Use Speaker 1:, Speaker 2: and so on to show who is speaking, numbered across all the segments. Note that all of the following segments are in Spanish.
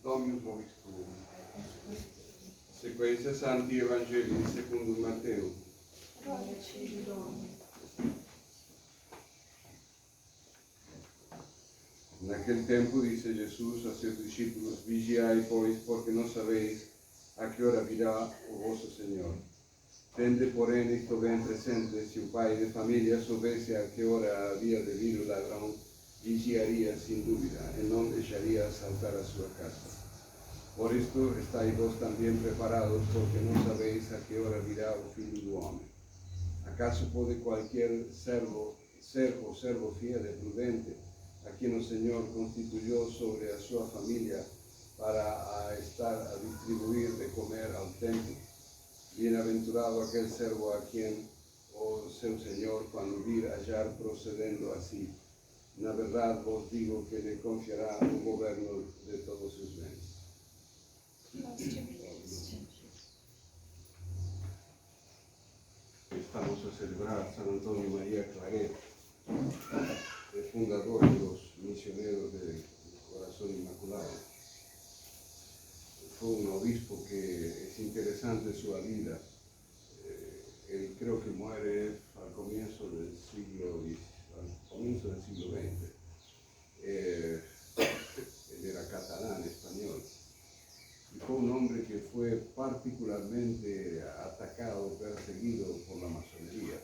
Speaker 1: Dominus vobiscum. Sequenza Santi Evangelii secundum Matteo. En aquel tiempo dice Jesús a sus discípulos: vigiai pues, porque no sabéis a qué hora virá vuestro Señor. Tende porém esto ben presente: si un pai de familia soubesse a qué hora había de vir o ladrón, vigiaría sin dúvida, e non deixaría saltar a súa casa. Por esto estáis vos también preparados, porque no sabéis a qué hora virá o Filho do Homem. ¿Acaso pode cualquier servo fiel e prudente, a quien el Señor constituyó sobre a súa familia para estar a distribuir de comer al templo? Bienaventurado aquel servo a quien o seu Señor, cuando vir hallar procedendo así. Na verdad vos digo que le confiará el gobierno de todos sus bienes. Estamos a celebrar San Antonio María Claret, el fundador de los misioneros del Corazón Inmaculado. Fue un obispo que es interesante su vida. Él creo que muere al comienzo del siglo XX. Él era catalán, español. Y fue un hombre que fue particularmente atacado, perseguido por la masonería.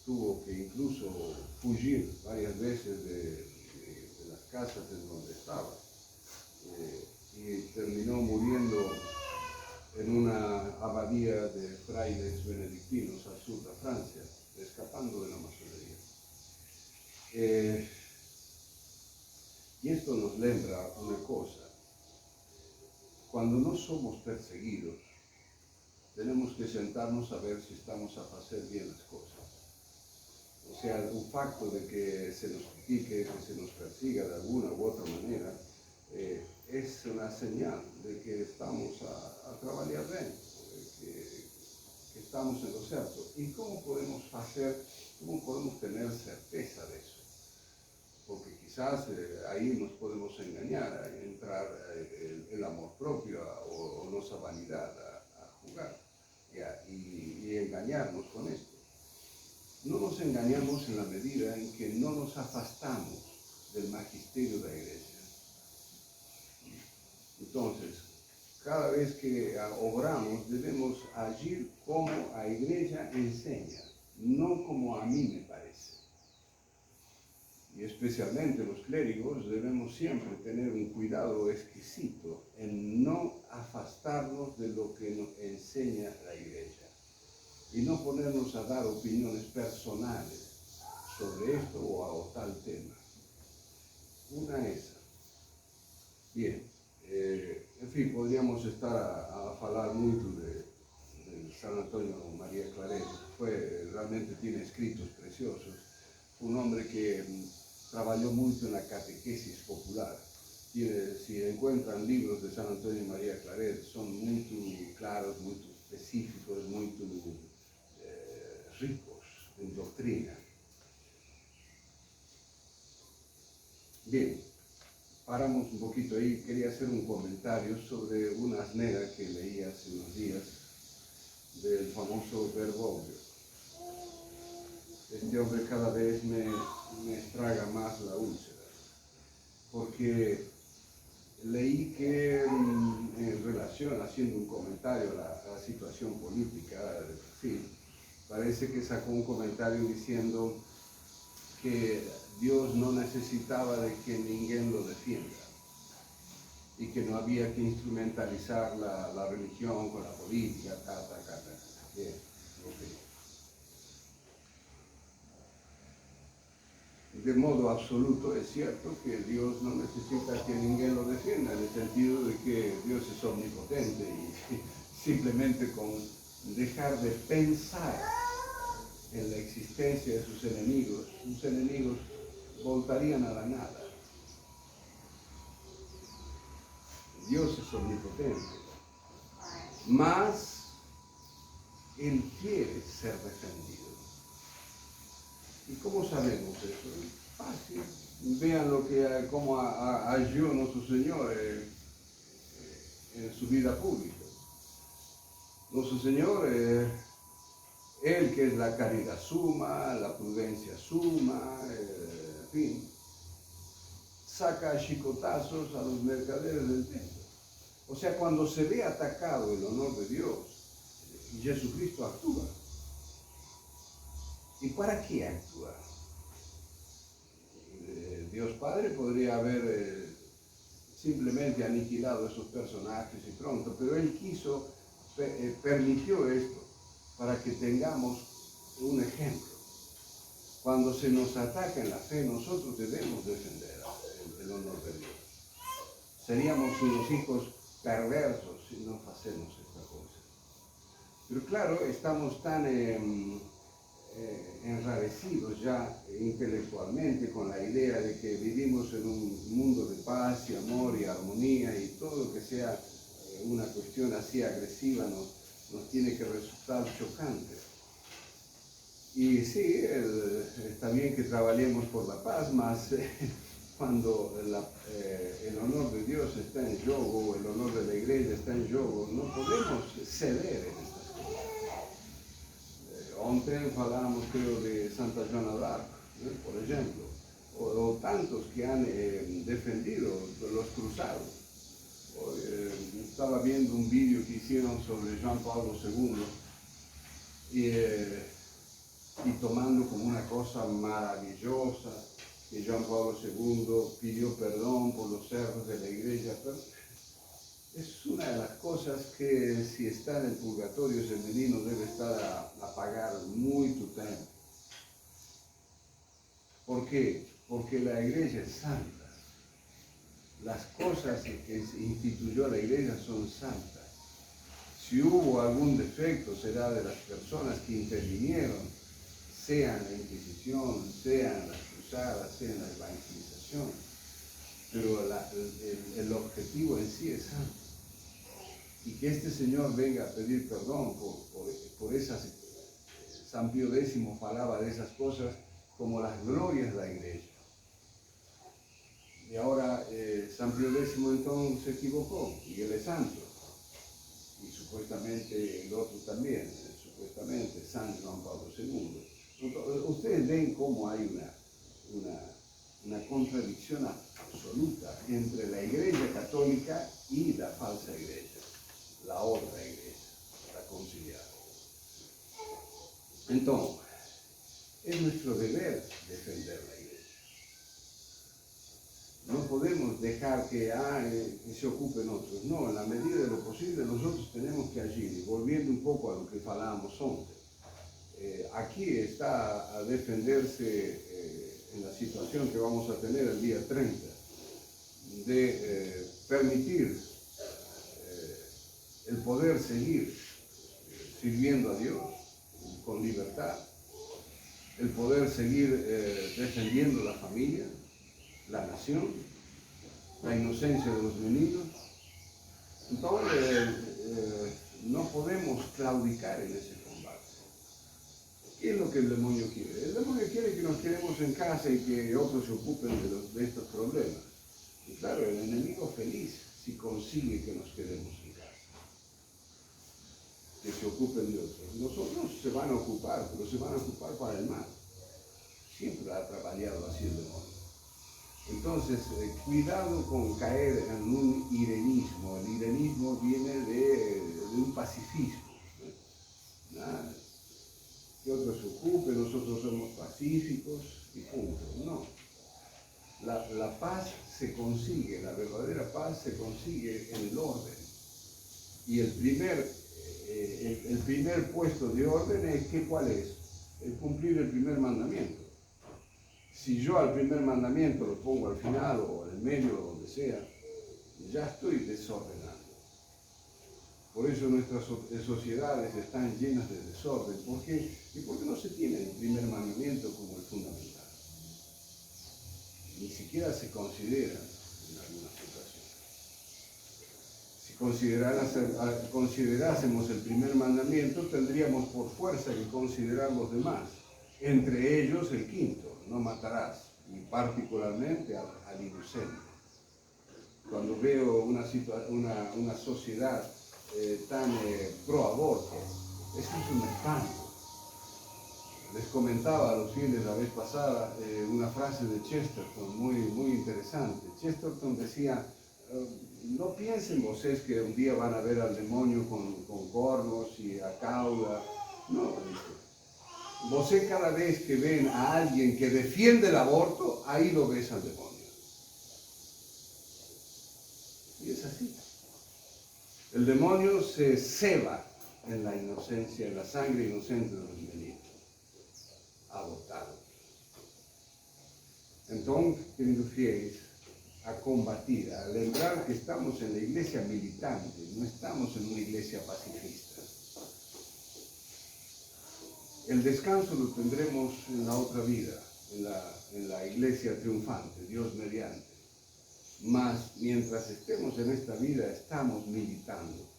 Speaker 1: Tuvo que incluso fugir varias veces de las casas en donde estaba. Y terminó muriendo en una abadía de frailes benedictinos al sur de Francia, escapando de la masonería. Y esto nos lembra una cosa: cuando no somos perseguidos, tenemos que sentarnos a ver si estamos a hacer bien las cosas. O sea, un facto de que se nos critique, que se nos persiga de alguna u otra manera, es una señal de que estamos a trabajar bien, que estamos en lo cierto. ¿Y cómo podemos tener certeza de eso? Porque quizás ahí nos podemos engañar, a entrar el amor propio o nuestra vanidad a jugar y engañarnos con esto. No nos engañamos en la medida en que no nos afastamos del magisterio de la Iglesia. Entonces, cada vez que obramos debemos agir como la Iglesia enseña, no como a mí me parece. Y especialmente los clérigos debemos siempre tener un cuidado exquisito en no afastarnos de lo que nos enseña la Iglesia y no ponernos a dar opiniones personales sobre esto o tal tema. Una esa. Bien, en fin, podríamos estar a hablar mucho de San Antonio María Claret. Realmente tiene escritos preciosos. Un hombre que trabajó mucho en la catequesis popular. Si encuentran libros de San Antonio María Claret, son muy claros, muy específicos, muy ricos en doctrina. Bien, paramos un poquito ahí. Quería hacer un comentario sobre una asnera que leí hace unos días del famoso Bergoglio. Este hombre cada vez me estraga más la úlcera, porque leí que en relación, haciendo un comentario a la situación política de Brasil, parece que sacó un comentario diciendo que Dios no necesitaba de que ninguém lo defienda y que no había que instrumentalizar la religión con la política, Bien, okay. De modo absoluto es cierto que Dios no necesita que ninguém lo defienda, en el sentido de que Dios es omnipotente y simplemente con dejar de pensar en la existencia de sus enemigos voltarían a la nada. Dios es omnipotente, mas Él quiere ser defendido. ¿Y cómo sabemos eso? Es fácil, Vean cómo agió nuestro Señor en su vida pública. Nuestro Señor, Él que es la caridad suma, la prudencia suma, en fin, saca chicotazos a los mercaderes del templo. O sea, cuando se ve atacado el honor de Dios, Jesucristo actúa. ¿Y para qué actúa? Dios Padre podría haber simplemente aniquilado a esos personajes y pronto, pero Él permitió esto para que tengamos un ejemplo. Cuando se nos ataca en la fe, nosotros debemos defender el honor de Dios. Seríamos unos hijos perversos si no hacemos esta cosa. Pero claro, estamos tan enrarecidos ya intelectualmente con la idea de que vivimos en un mundo de paz y amor y armonía, y todo lo que sea una cuestión así agresiva nos tiene que resultar chocante. Y sí, está bien que trabajemos por la paz, más cuando el honor de Dios está en juego, el honor de la iglesia está en juego, no podemos ceder en estas cosas. Ontem hablamos, creo, de Santa Joana d'Arc, por ejemplo, o tantos que han defendido los cruzados. Estaba viendo un vídeo que hicieron sobre Juan Pablo II y tomando como una cosa maravillosa que Juan Pablo II pidió perdón por los errores de la iglesia. Pero es una de las cosas que, si está en el purgatorio, ese menino debe estar a pagar muy tu tiempo. ¿Por qué? Porque la iglesia es santa. Las cosas que instituyó la iglesia son santas. Si hubo algún defecto, será de las personas que intervinieron, sea en la Inquisición, sea en las cruzadas, sea en la evangelización. Pero el objetivo en sí es santo. Y que este Señor venga a pedir perdón por esas, San Pío X hablaba de esas cosas como las glorias de la iglesia. Y ahora San Pío X entonces se equivocó, y él es santo. Y supuestamente el otro también, supuestamente San Juan Pablo II. Entonces, ustedes ven cómo hay una contradicción absoluta entre la iglesia católica y la falsa iglesia, la otra iglesia, la conciliar. Entonces, es nuestro deber defender la iglesia. No podemos dejar que se ocupen otros. No, en la medida de lo posible nosotros tenemos que agir. Y volviendo un poco a lo que hablábamos antes, aquí está a defenderse en la situación que vamos a tener el día 30, de permitir el poder seguir sirviendo a Dios con libertad, el poder seguir defendiendo la familia, la nación, la inocencia de los meninos. Entonces, no podemos claudicar en ese combate. ¿Qué es lo que el demonio quiere? El demonio quiere que nos quedemos en casa y que otros se ocupen de estos problemas. Y claro, el enemigo feliz si consigue que nos quedemos en casa, que se ocupen de otros. Nosotros se van a ocupar, pero se van a ocupar para el mal. Siempre ha trabajado así el demonio. Entonces, cuidado con caer en un irenismo. El irenismo viene de un pacifismo. Nada, que otros se ocupen, nosotros somos pacíficos y punto. No. La paz se consigue, la verdadera paz se consigue en el orden. Y el primer puesto de orden es ¿cuál es? El cumplir el primer mandamiento. Si yo al primer mandamiento lo pongo al final o en el medio o donde sea, ya estoy desordenando. Por eso nuestras sociedades están llenas de desorden. ¿Por qué? Y porque no se tiene el primer mandamiento como el fundamental. Ni siquiera se considera en algunas ocasiones. Si considerásemos el primer mandamiento, tendríamos por fuerza que considerar los demás. Entre ellos el quinto, no matarás. y particularmente al inocente. Cuando veo una sociedad tan pro aborto, eso es un espanto. Les comentaba a los fieles la vez pasada una frase de Chesterton muy interesante. Chesterton decía, no piensen ustedes que un día van a ver al demonio con cornos y a cauda. No, dice. Vosotros cada vez que ven a alguien que defiende el aborto, ahí lo ves al demonio. Y es así. El demonio se ceba en la inocencia, en la sangre inocente de los meninos abortados. Entonces, queridos fieles, a combatir, a lembrar que estamos en la iglesia militante, no estamos en una iglesia pacifista. El descanso lo tendremos en la otra vida, en la iglesia triunfante, Dios mediante. Mas mientras estemos en esta vida, estamos militando.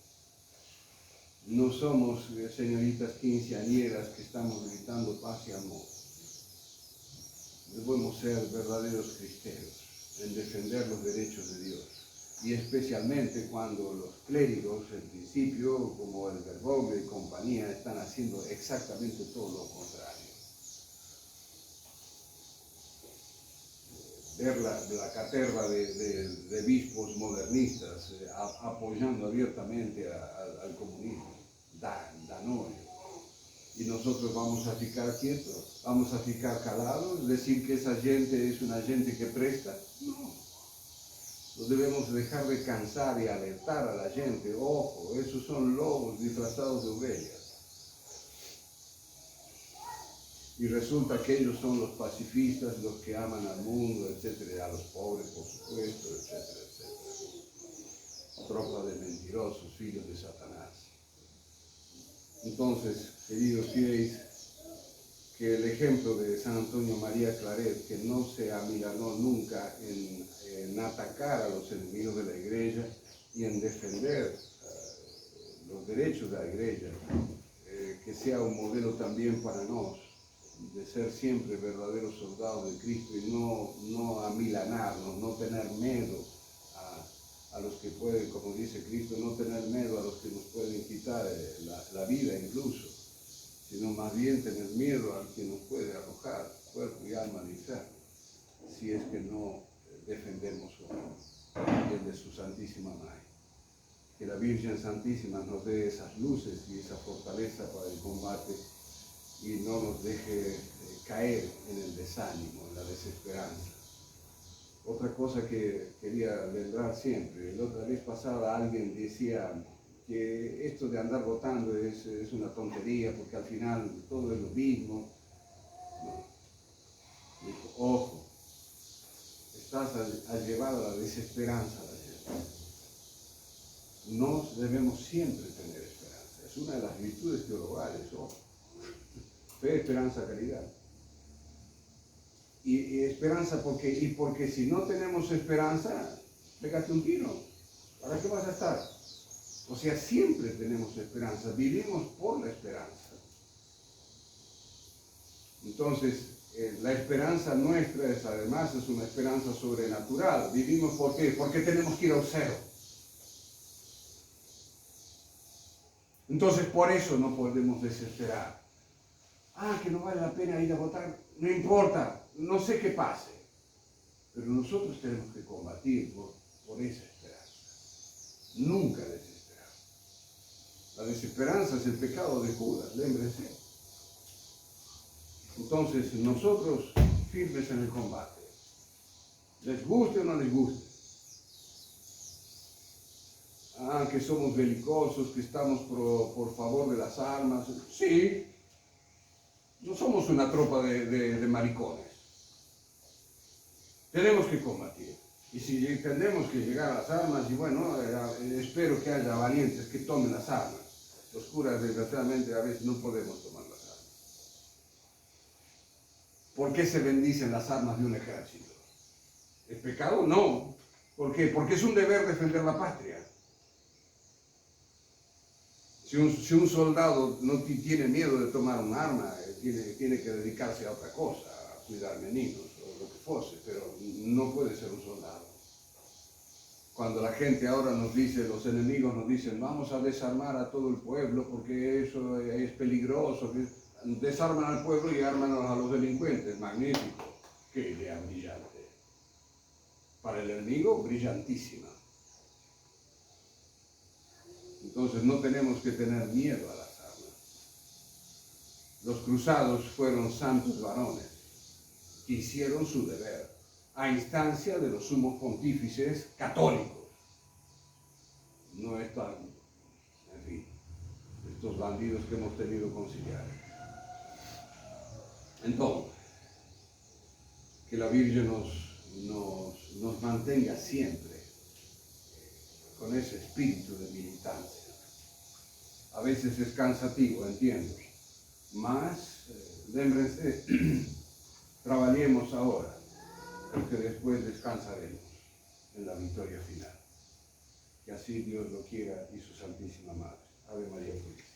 Speaker 1: No somos señoritas quinceañeras que estamos gritando paz y amor. Debemos ser verdaderos cristeros en defender los derechos de Dios. Y especialmente cuando los clérigos, en principio, como el Bergoglio y compañía, están haciendo exactamente todo lo contrario. Ver la caterva de obispos modernistas apoyando abiertamente al comunismo, da odio. Y nosotros vamos a ficar quietos, vamos a ficar calados, decir que esa gente es una gente que presta. No, no debemos dejar de cansar y alertar a la gente. Ojo, esos son lobos disfrazados de ovejas. Y resulta que ellos son los pacifistas, los que aman al mundo, etcétera, a los pobres, por supuesto, etcétera, etcétera. Tropa de mentirosos, hijos de Satanás. Entonces, queridos fieles, que el ejemplo de San Antonio María Claret, que no se amilanó nunca en atacar a los enemigos de la Iglesia y en defender los derechos de la Iglesia, que sea un modelo también para nosotros, de ser siempre verdaderos soldados de Cristo y no amilanarnos, no tener miedo a los que pueden, como dice Cristo, no tener miedo a los que nos pueden quitar la vida incluso, sino más bien tener miedo al que nos puede arrojar cuerpo y alma al infierno, si es que no defendemos su honor y el de su Santísima Madre. Que la Virgen Santísima nos dé esas luces y esa fortaleza para el combate y no nos deje caer en el desánimo, en la desesperanza. Otra cosa que quería lembrar siempre, la otra vez pasada alguien decía que esto de andar votando es una tontería porque al final todo es lo mismo. No. Dijo, ojo, estás a llevar a la desesperanza a la gente. No debemos siempre tener esperanza, es una de las virtudes teologales, ojo. Fe, esperanza, caridad. Y esperanza porque si no tenemos esperanza, pégate un tiro. ¿Para qué vas a estar? O sea, siempre tenemos esperanza, vivimos por la esperanza. Entonces, la esperanza nuestra además es una esperanza sobrenatural. Vivimos ¿por qué? Porque tenemos que ir al cielo. Entonces, por eso no podemos desesperar. Que no vale la pena ir a votar, no importa, no sé qué pase, pero nosotros tenemos que combatir por esa esperanza, nunca desesperar. La desesperanza es el pecado de Judas, lémbrense. Entonces, nosotros firmes en el combate, les guste o no les guste. Que somos belicosos, que estamos por favor de las armas, sí. No somos una tropa de maricones. Tenemos que combatir. Y si tenemos que llegar a las armas, y bueno, espero que haya valientes que tomen las armas. Los curas, desgraciadamente, a veces no podemos tomar las armas. ¿Por qué se bendicen las armas de un ejército? ¿Es pecado? No. ¿Por qué? Porque es un deber defender la patria. Si un soldado no tiene miedo de tomar un arma, tiene que dedicarse a otra cosa, a cuidar meninos, o lo que fuese, pero no puede ser un soldado. Cuando la gente ahora nos dice, los enemigos nos dicen, vamos a desarmar a todo el pueblo porque eso es peligroso, desarman al pueblo y arman a los delincuentes, magnífico, qué idea brillante. Para el enemigo, brillantísima. Entonces no tenemos que tener miedo a las armas. Los cruzados fueron santos varones que hicieron su deber a instancia de los sumos pontífices católicos. No están, en fin, estos bandidos que hemos tenido conciliares. Entonces, que la Virgen nos mantenga siempre con ese espíritu de militancia. A veces es cansativo, entiendo, mas lémbrense, trabajemos ahora, porque después descansaremos en la victoria final. Que así Dios lo quiera y su Santísima Madre. Ave María Purísima.